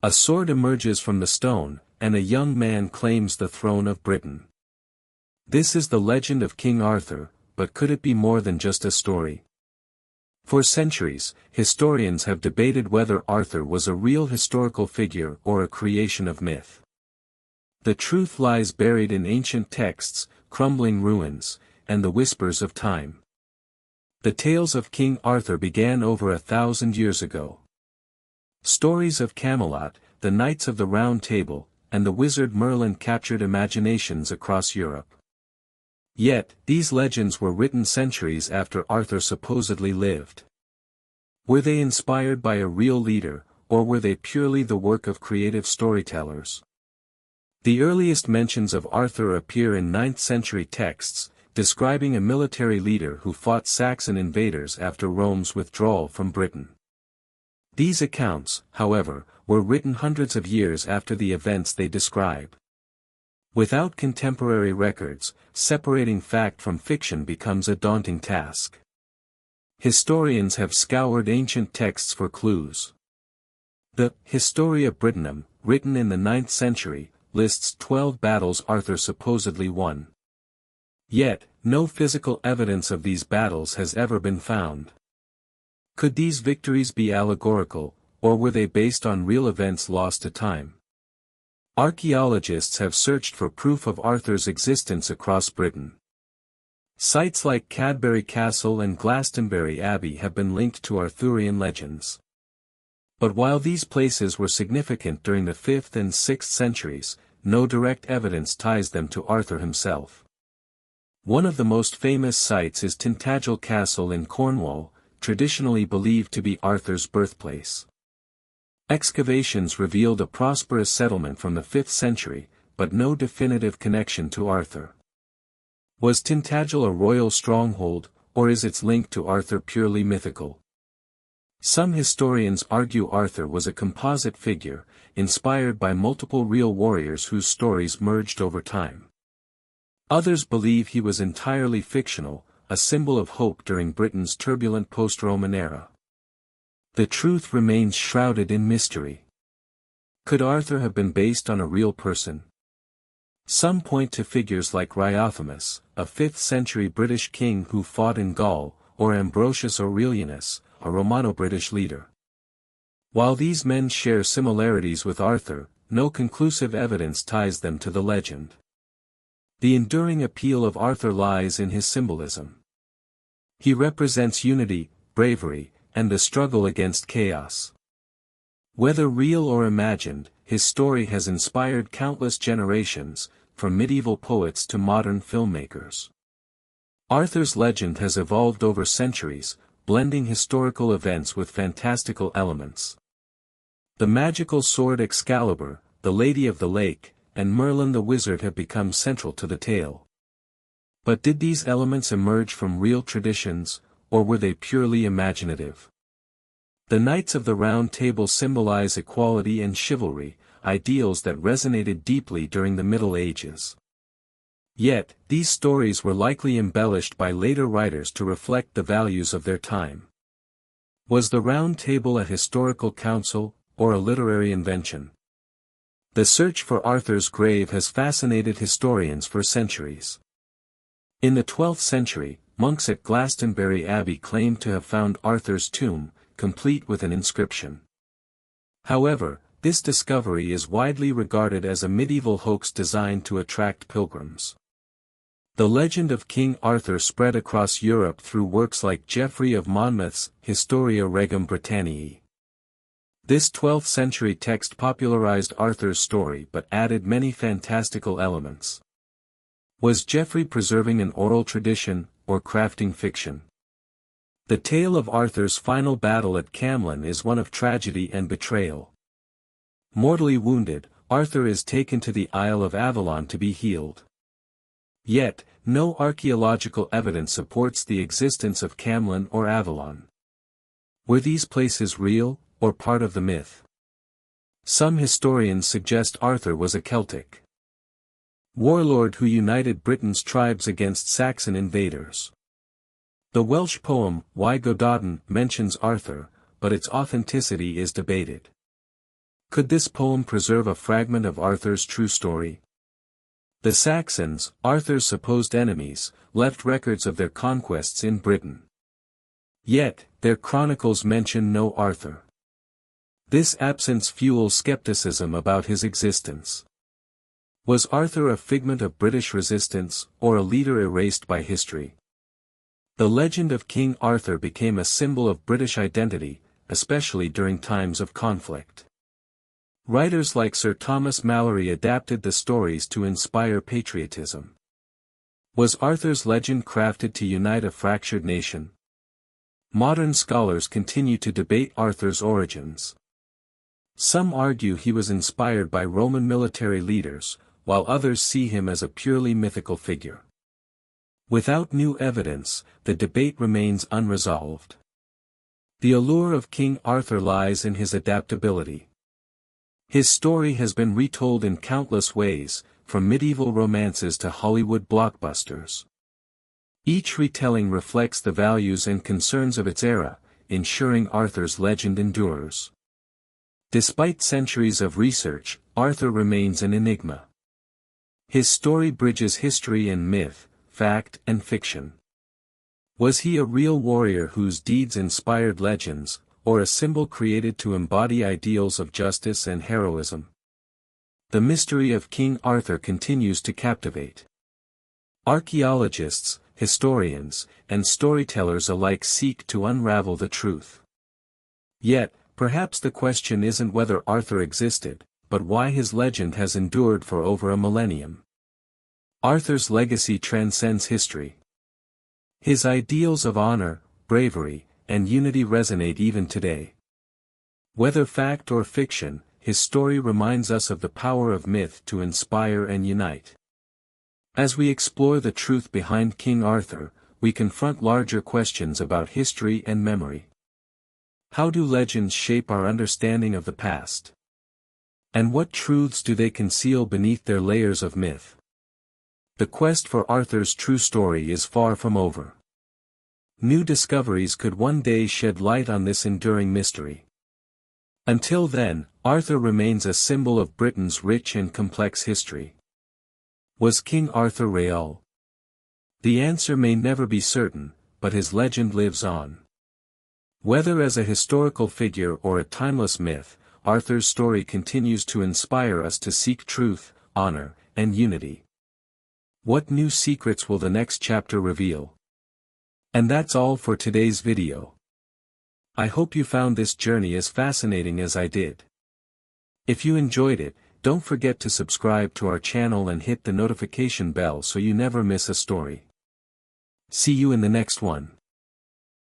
A sword emerges from the stone, and a young man claims the throne of Britain. This is the legend of King Arthur, but could it be more than just a story? For centuries, historians have debated whether Arthur was a real historical figure or a creation of myth. The truth lies buried in ancient texts, crumbling ruins, and the whispers of time. The tales of King Arthur began over 1,000 years ago. Stories of Camelot, the Knights of the Round Table, and the wizard Merlin captured imaginations across Europe. Yet, these legends were written centuries after Arthur supposedly lived. Were they inspired by a real leader, or were they purely the work of creative storytellers? The earliest mentions of Arthur appear in 9th-century texts, describing a military leader who fought Saxon invaders after Rome's withdrawal from Britain. These accounts, however, were written hundreds of years after the events they describe. Without contemporary records, separating fact from fiction becomes a daunting task. Historians have scoured ancient texts for clues. The Historia Brittonum, written in the 9th century, lists 12 battles Arthur supposedly won. Yet, no physical evidence of these battles has ever been found. Could these victories be allegorical, or were they based on real events lost to time? Archaeologists have searched for proof of Arthur's existence across Britain. Sites like Cadbury Castle and Glastonbury Abbey have been linked to Arthurian legends. But while these places were significant during the 5th and 6th centuries, no direct evidence ties them to Arthur himself. One of the most famous sites is Tintagel Castle in Cornwall, traditionally believed to be Arthur's birthplace. Excavations revealed a prosperous settlement from the 5th century, but no definitive connection to Arthur. Was Tintagel a royal stronghold, or is its link to Arthur purely mythical? Some historians argue Arthur was a composite figure, inspired by multiple real warriors whose stories merged over time. Others believe he was entirely fictional, a symbol of hope during Britain's turbulent post-Roman era. The truth remains shrouded in mystery. Could Arthur have been based on a real person? Some point to figures like Riothamus, a 5th-century British king who fought in Gaul, or Ambrosius Aurelianus, a Romano-British leader. While these men share similarities with Arthur, no conclusive evidence ties them to the legend. The enduring appeal of Arthur lies in his symbolism. He represents unity, bravery, and the struggle against chaos. Whether real or imagined, his story has inspired countless generations, from medieval poets to modern filmmakers. Arthur's legend has evolved over centuries, blending historical events with fantastical elements. The magical sword Excalibur, the Lady of the Lake, and Merlin the Wizard have become central to the tale. But did these elements emerge from real traditions, or were they purely imaginative? The Knights of the Round Table symbolize equality and chivalry, ideals that resonated deeply during the Middle Ages. Yet, these stories were likely embellished by later writers to reflect the values of their time. Was the Round Table a historical council, or a literary invention? The search for Arthur's grave has fascinated historians for centuries. In the 12th century, monks at Glastonbury Abbey claimed to have found Arthur's tomb, complete with an inscription. However, this discovery is widely regarded as a medieval hoax designed to attract pilgrims. The legend of King Arthur spread across Europe through works like Geoffrey of Monmouth's Historia Regum Britanniae. This 12th-century text popularized Arthur's story but added many fantastical elements. Was Geoffrey preserving an oral tradition, or crafting fiction? The tale of Arthur's final battle at Camelot is one of tragedy and betrayal. Mortally wounded, Arthur is taken to the Isle of Avalon to be healed. Yet, no archaeological evidence supports the existence of Camelot or Avalon. Were these places real, or part of the myth? Some historians suggest Arthur was a Celtic warlord who united Britain's tribes against Saxon invaders. The Welsh poem, Y Gododdin, mentions Arthur, but its authenticity is debated. Could this poem preserve a fragment of Arthur's true story? The Saxons, Arthur's supposed enemies, left records of their conquests in Britain. Yet, their chronicles mention no Arthur. This absence fuels skepticism about his existence. Was Arthur a figment of British resistance, or a leader erased by history? The legend of King Arthur became a symbol of British identity, especially during times of conflict. Writers like Sir Thomas Malory adapted the stories to inspire patriotism. Was Arthur's legend crafted to unite a fractured nation? Modern scholars continue to debate Arthur's origins. Some argue he was inspired by Roman military leaders, while others see him as a purely mythical figure. Without new evidence, the debate remains unresolved. The allure of King Arthur lies in his adaptability. His story has been retold in countless ways, from medieval romances to Hollywood blockbusters. Each retelling reflects the values and concerns of its era, ensuring Arthur's legend endures. Despite centuries of research, Arthur remains an enigma. His story bridges history and myth, fact and fiction. Was he a real warrior whose deeds inspired legends, or a symbol created to embody ideals of justice and heroism? The mystery of King Arthur continues to captivate. Archaeologists, historians, and storytellers alike seek to unravel the truth. Yet, perhaps the question isn't whether Arthur existed, but why his legend has endured for over a millennium. Arthur's legacy transcends history. His ideals of honor, bravery, and unity resonate even today. Whether fact or fiction, his story reminds us of the power of myth to inspire and unite. As we explore the truth behind King Arthur, we confront larger questions about history and memory. How do legends shape our understanding of the past? And what truths do they conceal beneath their layers of myth? The quest for Arthur's true story is far from over. New discoveries could one day shed light on this enduring mystery. Until then, Arthur remains a symbol of Britain's rich and complex history. Was King Arthur real? The answer may never be certain, but his legend lives on. Whether as a historical figure or a timeless myth, Arthur's story continues to inspire us to seek truth, honor, and unity. What new secrets will the next chapter reveal? And that's all for today's video. I hope you found this journey as fascinating as I did. If you enjoyed it, don't forget to subscribe to our channel and hit the notification bell so you never miss a story. See you in the next one.